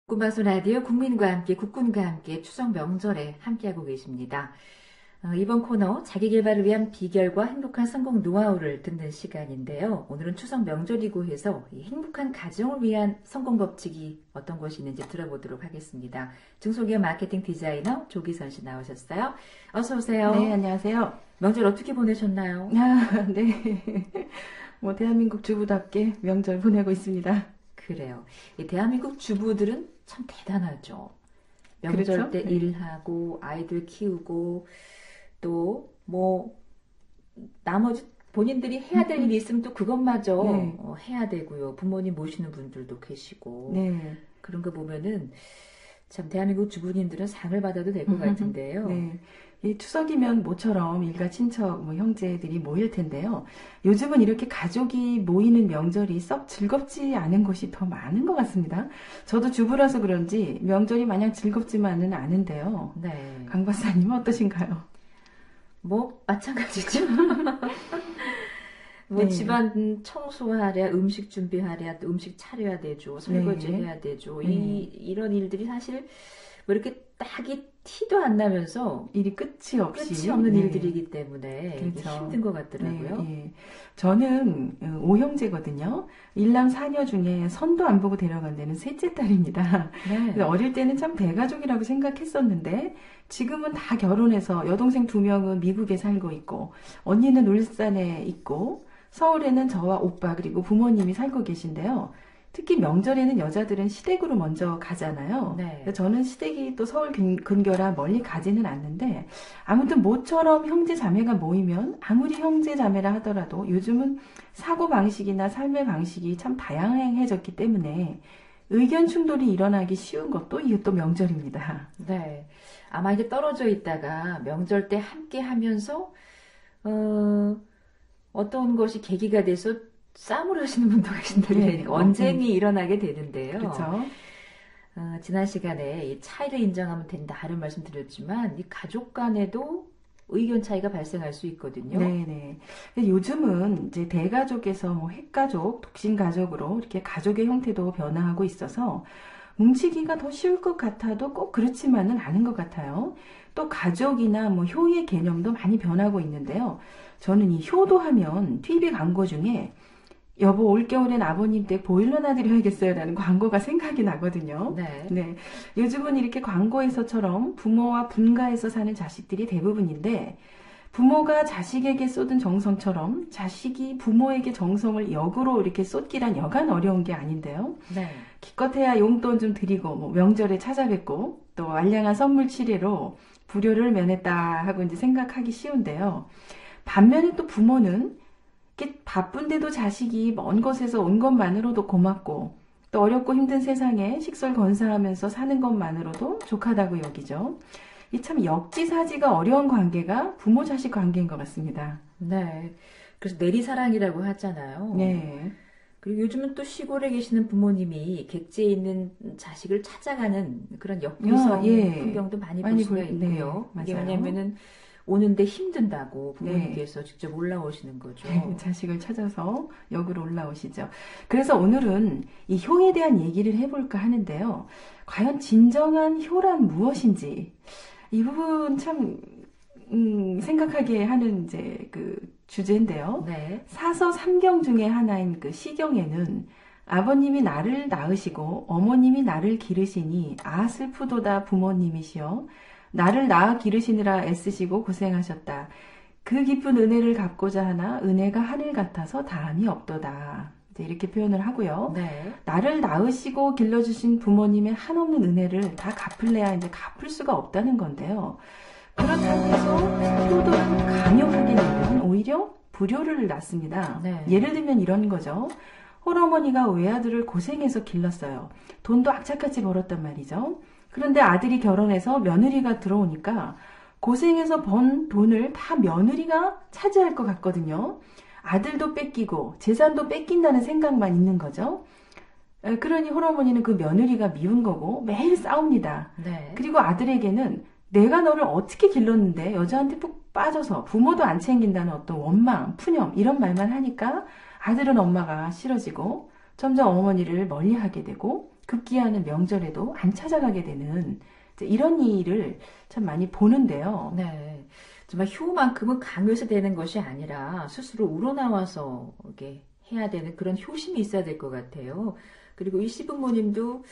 꿈방송 라디오 국민과 함께 국군과 함께 추석 명절에 함께하고 계십니다. 이번 코너 자기계발을 위한 비결과 행복한 성공 노하우를 듣는 시간인데요. 오늘은 추석 명절이고 해서 이 행복한 가정을 위한 성공 법칙이 어떤 것이 있는지 들어보도록 하겠습니다. 중소기업 마케팅 디자이너 조기선 씨 나오셨어요. 어서 오세요. 네, 안녕하세요. 명절 어떻게 보내셨나요? 네. 대한민국 주부답게 명절 보내고 있습니다. 그래요. 이 대한민국 주부들은 참 대단하죠. 명절 그렇죠? 때 네. 일하고 아이들 키우고 또 나머지 본인들이 해야 될 일이 있으면 또 그것마저 네. 해야 되고요. 부모님 모시는 분들도 계시고 네. 그런 거 보면은 참 대한민국 주부님들은 상을 받아도 될 것 같은데요. 네. 이 추석이면 모처럼 일가 친척, 형제들이 모일 텐데요. 요즘은 이렇게 가족이 모이는 명절이 썩 즐겁지 않은 곳이 더 많은 것 같습니다. 저도 주부라서 그런지 명절이 마냥 즐겁지만은 않은데요. 네. 강 박사님은 어떠신가요? 마찬가지죠. 네. 집안 청소하랴, 음식 준비하랴, 또 음식 차려야 되죠. 설거지 네. 해야 되죠. 네. 이런 일들이 사실 이렇게 딱이 티도 안 나면서 일이 끝이 없이. 끝이 없는 네. 일들이기 때문에 이게 그렇죠. 힘든 것 같더라고요. 네. 저는 5형제거든요. 일남 4녀 중에 선도 안 보고 데려간 데는 셋째 딸입니다. 네. 어릴 때는 참 대가족이라고 생각했었는데 지금은 다 결혼해서 여동생 2명은 미국에 살고 있고 언니는 울산에 있고 서울에는 저와 오빠 그리고 부모님이 살고 계신데요. 특히 명절에는 여자들은 시댁으로 먼저 가잖아요. 네. 저는 시댁이 또 서울 근교라 멀리 가지는 않는데 아무튼 모처럼 형제 자매가 모이면 아무리 형제 자매라 하더라도 요즘은 사고 방식이나 삶의 방식이 참 다양해졌기 때문에 의견 충돌이 일어나기 쉬운 것도 이것도 명절입니다. 네. 아마 이제 떨어져 있다가 명절 때 함께 하면서 어떤 것이 계기가 돼서 싸움을 하시는 분도 계신다고 네. 하니까 언쟁이 일어나게 되는데요. 그렇죠. 지난 시간에 이 차이를 인정하면 된다 이런 말씀 드렸지만 이 가족 간에도 의견 차이가 발생할 수 있거든요. 네네. 요즘은 이제 대가족에서 핵가족, 독신가족으로 이렇게 가족의 형태도 변화하고 있어서 뭉치기가 더 쉬울 것 같아도 꼭 그렇지만은 않은 것 같아요. 또 가족이나 효의 개념도 많이 변하고 있는데요. 저는 이 효도하면 TV 광고 중에 여보 올겨울엔 아버님 댁 보일러나 드려야겠어요 라는 광고가 생각이 나거든요. 네. 네. 요즘은 이렇게 광고에서처럼 부모와 분가해서 사는 자식들이 대부분인데 부모가 자식에게 쏟은 정성처럼 자식이 부모에게 정성을 역으로 이렇게 쏟기란 여간 어려운 게 아닌데요. 네. 기껏해야 용돈 좀 드리고 명절에 찾아뵙고 또 알량한 선물 치레로 불효를 면했다 하고 이제 생각하기 쉬운데요. 반면에 또 부모는 바쁜데도 자식이 먼 곳에서 온 것만으로도 고맙고 또 어렵고 힘든 세상에 식솔건사하면서 사는 것만으로도 족하다고 여기죠. 이 참 역지사지가 어려운 관계가 부모-자식 관계인 것 같습니다. 네. 그래서 내리사랑이라고 하잖아요. 네. 그리고 요즘은 또 시골에 계시는 부모님이 객지에 있는 자식을 찾아가는 그런 역부성 예. 풍경도 많이 볼 많이 수가 네, 있고요. 이게 맞아요. 왜냐면은 오는데 힘든다고 부모님께서 직접 올라오시는 거죠. 자식을 찾아서 역으로 올라오시죠. 그래서 오늘은 이 효에 대한 얘기를 해볼까 하는데요. 과연 진정한 효란 무엇인지 이 부분 참 생각하게 하는 이제 그 주제인데요. 네. 사서 삼경 중에 하나인 그 시경에는 아버님이 나를 낳으시고 어머님이 나를 기르시니 아 슬프도다 부모님이시여 나를 낳아 기르시느라 애쓰시고 고생하셨다. 그 깊은 은혜를 갚고자 하나 은혜가 하늘 같아서 다함이 없도다. 이제 이렇게 표현을 하고요. 네. 나를 낳으시고 길러주신 부모님의 한없는 은혜를 다 갚을래야 이제 갚을 수가 없다는 건데요. 그렇다고 해서 효도를 강요하게 되면 오히려 불효를 낳습니다. 네. 예를 들면 이런 거죠. 홀어머니가 외아들을 고생해서 길렀어요. 돈도 악착같이 벌었단 말이죠. 그런데 아들이 결혼해서 며느리가 들어오니까 고생해서 번 돈을 다 며느리가 차지할 것 같거든요. 아들도 뺏기고 재산도 뺏긴다는 생각만 있는 거죠. 그러니 홀어머니는 그 며느리가 미운 거고 매일 싸웁니다. 네. 그리고 아들에게는 내가 너를 어떻게 길렀는데 여자한테 푹 빠져서 부모도 안 챙긴다는 어떤 원망, 푸념 이런 말만 하니까 아들은 엄마가 싫어지고 점점 어머니를 멀리하게 되고 급기야는 명절에도 안 찾아가게 되는 이제 이런 일을 참 많이 보는데요. 네. 정말 효만큼은 강요해서 되는 것이 아니라 스스로 우러나와서 이렇게 해야 되는 그런 효심이 있어야 될 것 같아요. 그리고 이 시부모님도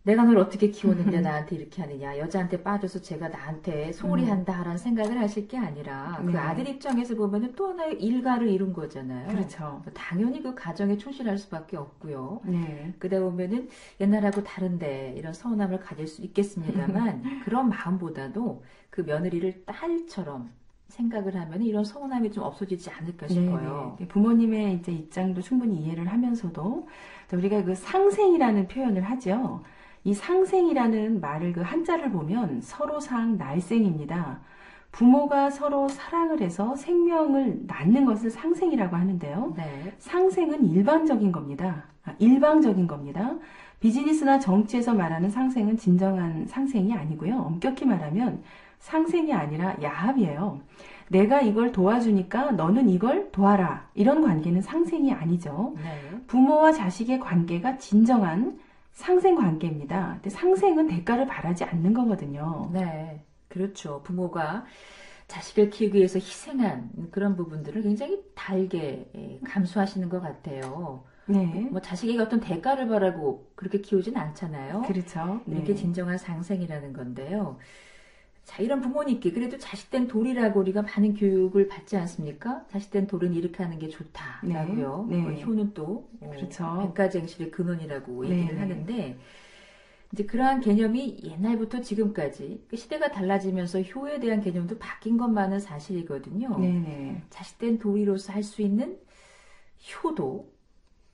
내가 널 어떻게 키웠는데 나한테 이렇게 하느냐. 여자한테 빠져서 제가 나한테 소홀히 한다라는 생각을 하실 게 아니라 그 네. 아들 입장에서 보면은 또 하나의 일가를 이룬 거잖아요. 그렇죠. 당연히 그 가정에 충실할 수밖에 없고요. 네. 그러다 보면은 옛날하고 다른데 이런 서운함을 가질 수 있겠습니다만 그런 마음보다도 그 며느리를 딸처럼 생각을 하면 이런 서운함이 좀 없어지지 않을까 싶어요. 네. 부모님의 이제 입장도 충분히 이해를 하면서도 우리가 그 상생이라는 표현을 하죠. 이 상생이라는 말을 그 한자를 보면 서로상 날생입니다. 부모가 서로 사랑을 해서 생명을 낳는 것을 상생이라고 하는데요. 네. 상생은 일방적인 겁니다. 일방적인 겁니다. 비즈니스나 정치에서 말하는 상생은 진정한 상생이 아니고요. 엄격히 말하면 상생이 아니라 야합이에요. 내가 이걸 도와주니까 너는 이걸 도와라. 이런 관계는 상생이 아니죠. 네. 부모와 자식의 관계가 진정한 상생 관계입니다. 근데 상생은 대가를 바라지 않는 거거든요. 네. 그렇죠. 부모가 자식을 키우기 위해서 희생한 그런 부분들을 굉장히 달게 감수하시는 것 같아요. 네. 뭐 자식에게 어떤 대가를 바라고 그렇게 키우진 않잖아요. 그렇죠. 네. 이게 진정한 상생이라는 건데요. 자, 이런 부모님께 그래도 자식된 돌이라고 우리가 많은 교육을 받지 않습니까? 자식된 돌은 이렇게 하는 게 좋다라고요. 네, 네. 효는 또 그렇죠. 백가쟁실의 근원이라고 네, 얘기를 네. 하는데 이제 그러한 개념이 옛날부터 지금까지 그 시대가 달라지면서 효에 대한 개념도 바뀐 것만은 사실이거든요. 네네. 자식된 도리로서 할 수 있는 효도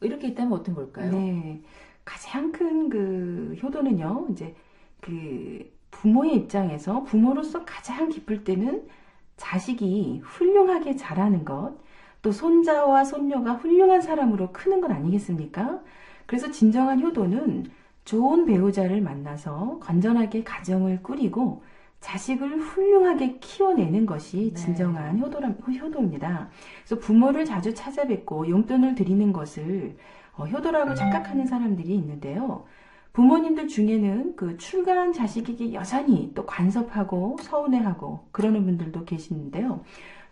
이렇게 있다면 어떤 걸까요? 네. 가장 큰 그 효도는요, 이제 그 부모의 입장에서 부모로서 가장 기쁠 때는 자식이 훌륭하게 자라는 것, 또 손자와 손녀가 훌륭한 사람으로 크는 것 아니겠습니까? 그래서 진정한 효도는 좋은 배우자를 만나서 건전하게 가정을 꾸리고 자식을 훌륭하게 키워내는 것이 네. 진정한 효도입니다. 그래서 부모를 자주 찾아뵙고 용돈을 드리는 것을 효도라고 착각하는 사람들이 있는데요. 부모님들 중에는 그 출가한 자식에게 여전히 또 간섭하고 서운해하고 그러는 분들도 계시는데요.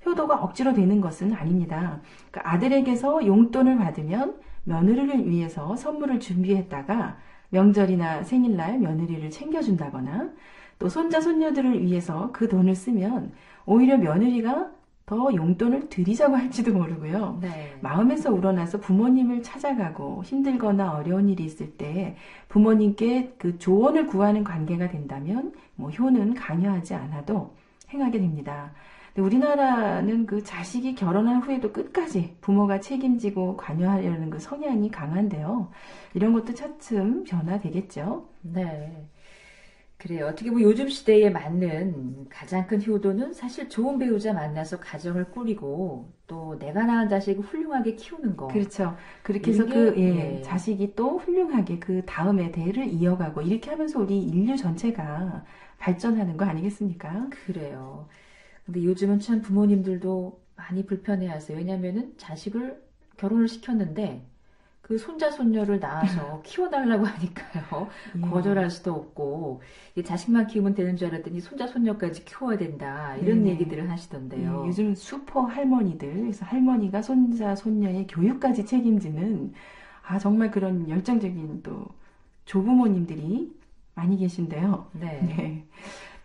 효도가 억지로 되는 것은 아닙니다. 그러니까 아들에게서 용돈을 받으면 며느리를 위해서 선물을 준비했다가 명절이나 생일날 며느리를 챙겨준다거나 또 손자 손녀들을 위해서 그 돈을 쓰면 오히려 며느리가 더 용돈을 드리자고 할지도 모르고요. 네. 마음에서 우러나서 부모님을 찾아가고 힘들거나 어려운 일이 있을 때 부모님께 그 조언을 구하는 관계가 된다면 뭐 효는 강요하지 않아도 행하게 됩니다. 근데 우리나라는 그 자식이 결혼한 후에도 끝까지 부모가 책임지고 관여하려는 그 성향이 강한데요. 이런 것도 차츰 변화되겠죠. 네. 그래요. 어떻게 보면 요즘 시대에 맞는 가장 큰 효도는 사실 좋은 배우자 만나서 가정을 꾸리고 또 내가 낳은 자식을 훌륭하게 키우는 거. 그렇죠. 그렇게 해서 자식이 또 훌륭하게 그 다음에 대를 이어가고 이렇게 하면서 우리 인류 전체가 발전하는 거 아니겠습니까? 그래요. 근데 요즘은 참 부모님들도 많이 불편해하세요. 왜냐면은 자식을 결혼을 시켰는데 그 손자 손녀를 낳아서 키워달라고 하니까요. 거절할 수도 없고 자식만 키우면 되는 줄 알았더니 손자 손녀까지 키워야 된다 이런 네네. 얘기들을 하시던데요. 요즘 슈퍼 할머니들, 그래서 할머니가 손자 손녀의 교육까지 책임지는 정말 그런 열정적인 또 조부모님들이 많이 계신데요. 네. 네.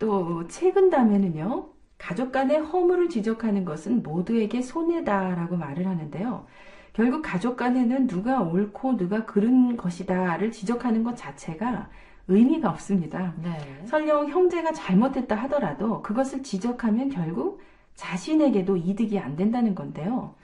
또 최근담에는요. 가족 간의 허물을 지적하는 것은 모두에게 손해다라고 말을 하는데요. 결국 가족 간에는 누가 옳고 누가 그른 것이다를 지적하는 것 자체가 의미가 없습니다. 네. 설령 형제가 잘못했다 하더라도 그것을 지적하면 결국 자신에게도 이득이 안 된다는 건데요.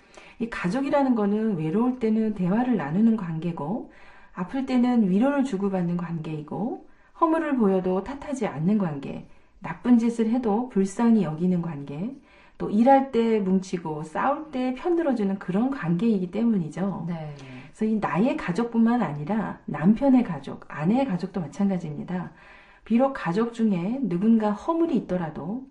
이 가족이라는 거는 외로울 때는 대화를 나누는 관계고 아플 때는 위로를 주고받는 관계이고 허물을 보여도 탓하지 않는 관계, 나쁜 짓을 해도 불쌍히 여기는 관계, 또 일할 때 뭉치고 싸울 때 편들어주는 그런 관계이기 때문이죠. 네. 그래서 이 나의 가족뿐만 아니라 남편의 가족, 아내의 가족도 마찬가지입니다. 비록 가족 중에 누군가 허물이 있더라도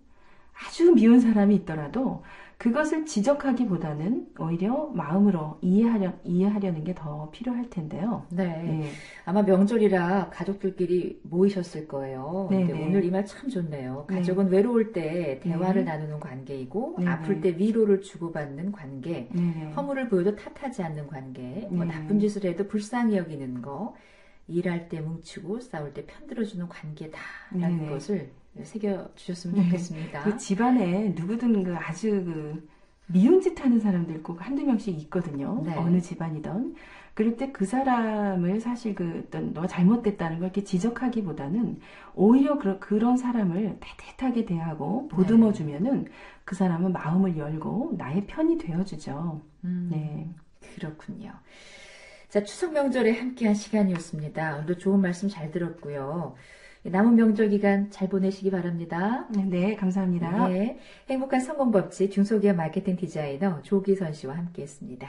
아주 미운 사람이 있더라도 그것을 지적하기보다는 오히려 마음으로 이해하려는 게 더 필요할 텐데요. 네. 네. 아마 명절이라 가족들끼리 모이셨을 거예요. 네, 근데 네. 오늘 이 말 참 좋네요. 네. 가족은 외로울 때 대화를 네. 나누는 관계이고, 네, 아플 네. 때 위로를 주고받는 관계, 네. 허물을 보여도 탓하지 않는 관계, 뭐 네. 나쁜 짓을 해도 불쌍히 여기는 거, 일할 때 뭉치고 싸울 때 편들어주는 관계다라는 네. 것을 새겨주셨으면 네. 좋겠습니다. 그 집안에 누구든 그 아주 그 미운 짓 하는 사람들 꼭 한두 명씩 있거든요. 네. 어느 집안이든. 그럴 때 그 사람을 사실 그 어떤 너가 잘못됐다는 걸 이렇게 지적하기보다는 오히려 그런 사람을 따뜻하게 대하고 보듬어 주면은 그 사람은 마음을 열고 나의 편이 되어주죠. 네. 그렇군요. 자, 추석 명절에 함께한 시간이었습니다. 오늘도 좋은 말씀 잘 들었고요. 남은 명절 기간 잘 보내시기 바랍니다. 네, 감사합니다. 네, 행복한 성공 법칙 중소기업 마케팅 디자이너 조기선 씨와 함께했습니다.